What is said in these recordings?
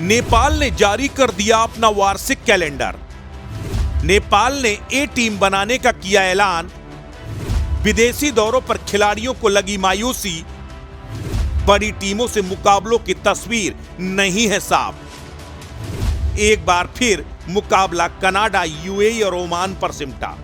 नेपाल ने जारी कर दिया अपना वार्षिक कैलेंडर। नेपाल ने ए टीम बनाने का किया ऐलान। विदेशी दौरों पर खिलाड़ियों को लगी मायूसी। बड़ी टीमों से मुकाबलों की तस्वीर नहीं है साफ। एक बार फिर मुकाबला कनाडा, यूएई और ओमान पर सिमटा।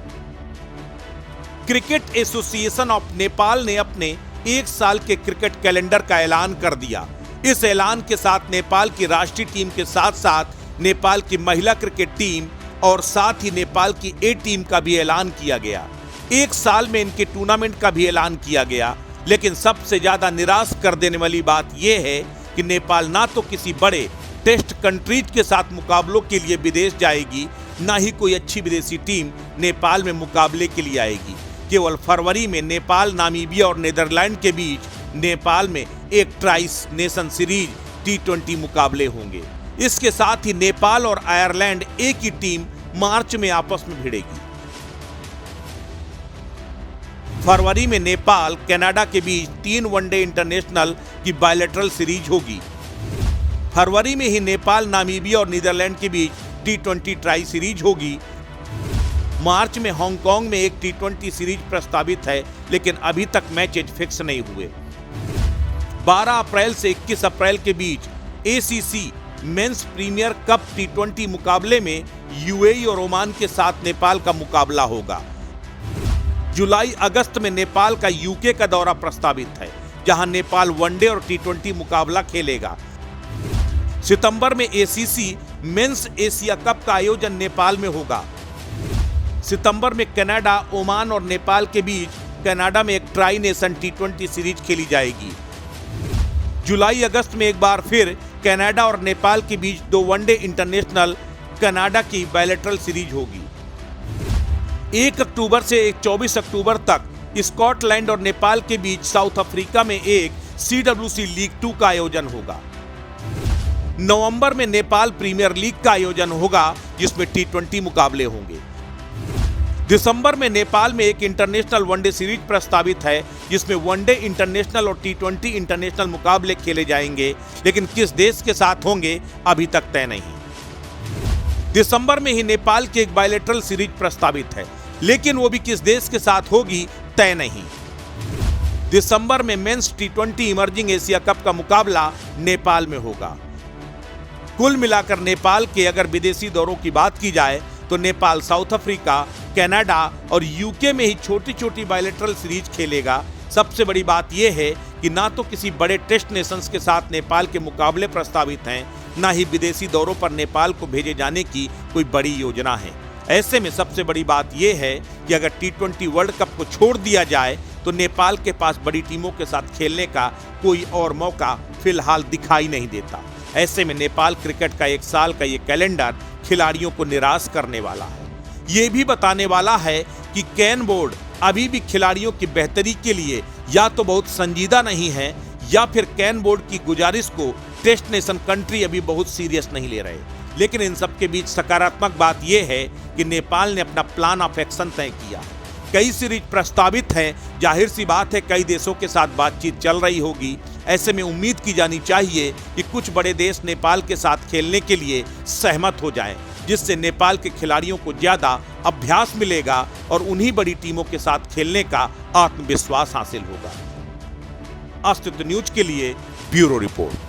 क्रिकेट एसोसिएशन ऑफ नेपाल ने अपने एक साल के क्रिकेट कैलेंडर का ऐलान कर दिया। इस ऐलान के साथ नेपाल की राष्ट्रीय टीम के साथ साथ नेपाल की महिला क्रिकेट टीम और साथ ही नेपाल की ए टीम का भी ऐलान किया गया। एक साल में इनके टूर्नामेंट का भी ऐलान किया गया। लेकिन सबसे ज्यादा निराश कर देने वाली बात यह है कि नेपाल ना तो किसी बड़े टेस्ट कंट्रीज के साथ मुकाबलों के लिए विदेश जाएगी, ना ही कोई अच्छी विदेशी टीम नेपाल में मुकाबले के लिए आएगी। केवल फरवरी में नेपाल, नामीबिया और नीदरलैंड के बीच नेपाल में एक ट्राइस नेशन सीरीज T20 मुकाबले होंगे। इसके साथ ही नेपाल और आयरलैंड एक ही टीम मार्च में आपस में भिड़ेगी। फरवरी में नेपाल, कनाडा के बीच 3 वनडे इंटरनेशनल की बायलैटरल सीरीज होगी। फरवरी में ही नेपाल, नामीबिया और नीदरलैंड के बीच T20 ट्राई सीरीज होगी। मार्च में हांगकांग में एक T20 सीरीज प्रस्तावित है, लेकिन अभी तक मैचेज फिक्स नहीं हुए। 12 अप्रैल से 21 अप्रैल के बीच ACC men's premier cup T20 मुकाबले में यूएई और ओमान के साथ नेपाल का मुकाबला होगा। जुलाई अगस्त में नेपाल का यूके का दौरा प्रस्तावित है, जहां नेपाल वनडे और T20 मुकाबला खेलेगा। सितंबर में ACC मेंस एशिया कप का आयोजन नेपाल में होगा। सितंबर में कनाडा, ओमान और नेपाल के बीच कनाडा में एक ट्राई नेशन T20 सीरीज खेली जाएगी। जुलाई अगस्त में एक बार फिर कनाडा और नेपाल के बीच 2 वनडे इंटरनेशनल कनाडा की बायलैटरल सीरीज होगी। 1 अक्टूबर से 24 अक्टूबर तक स्कॉटलैंड और नेपाल के बीच साउथ अफ्रीका में एक CWC लीग 2 का आयोजन होगा। नवंबर में नेपाल प्रीमियर लीग का आयोजन होगा, जिसमें T20 मुकाबले होंगे। दिसंबर में नेपाल में एक इंटरनेशनल वनडे सीरीज प्रस्तावित है, जिसमें वनडे इंटरनेशनल और T20 इंटरनेशनल मुकाबले खेले जाएंगे, लेकिन किस देश के साथ होंगे अभी तक तय नहीं। दिसंबर में ही नेपाल की एक बायलैटरल सीरीज प्रस्तावित है, लेकिन वो भी किस देश के साथ होगी तय नहीं। दिसंबर में mains T20 emerging Asia cup का मुकाबला नेपाल में होगा। कुल मिलाकर नेपाल के अगर विदेशी दौरों की बात की जाए तो नेपाल साउथ अफ्रीका, कनाडा और यूके में ही छोटी छोटी बायलैटरल सीरीज खेलेगा। सबसे बड़ी बात यह है कि ना तो किसी बड़े टेस्ट नेशंस के साथ नेपाल के मुकाबले प्रस्तावित हैं, ना ही विदेशी दौरों पर नेपाल को भेजे जाने की कोई बड़ी योजना है। ऐसे में सबसे बड़ी बात यह है कि अगर T20 वर्ल्ड कप को छोड़ दिया जाए तो नेपाल के पास बड़ी टीमों के साथ खेलने का कोई और मौका फिलहाल दिखाई नहीं देता। ऐसे में नेपाल क्रिकेट का एक साल का ये कैलेंडर खिलाड़ियों को निराश करने वाला है। ये भी बताने वाला है कि कैन बोर्ड अभी भी खिलाड़ियों की बेहतरी के लिए या तो बहुत संजीदा नहीं है, या फिर कैन बोर्ड की गुजारिश को टेस्ट नेशन कंट्री अभी बहुत सीरियस नहीं ले रहे। लेकिन इन सब के बीच सकारात्मक बात यह है कि नेपाल ने अपना प्लान ऑफ एक्शन तय किया है। कई सीरीज प्रस्तावित हैं, जाहिर सी बात है कई देशों के साथ बातचीत चल रही होगी। ऐसे में उम्मीद की जानी चाहिए कि कुछ बड़े देश नेपाल के साथ खेलने के लिए सहमत हो जाएं, जिससे नेपाल के खिलाड़ियों को ज्यादा अभ्यास मिलेगा और उन्हीं बड़ी टीमों के साथ खेलने का आत्मविश्वास हासिल होगा। अस्तित्व न्यूज के लिए ब्यूरो रिपोर्ट।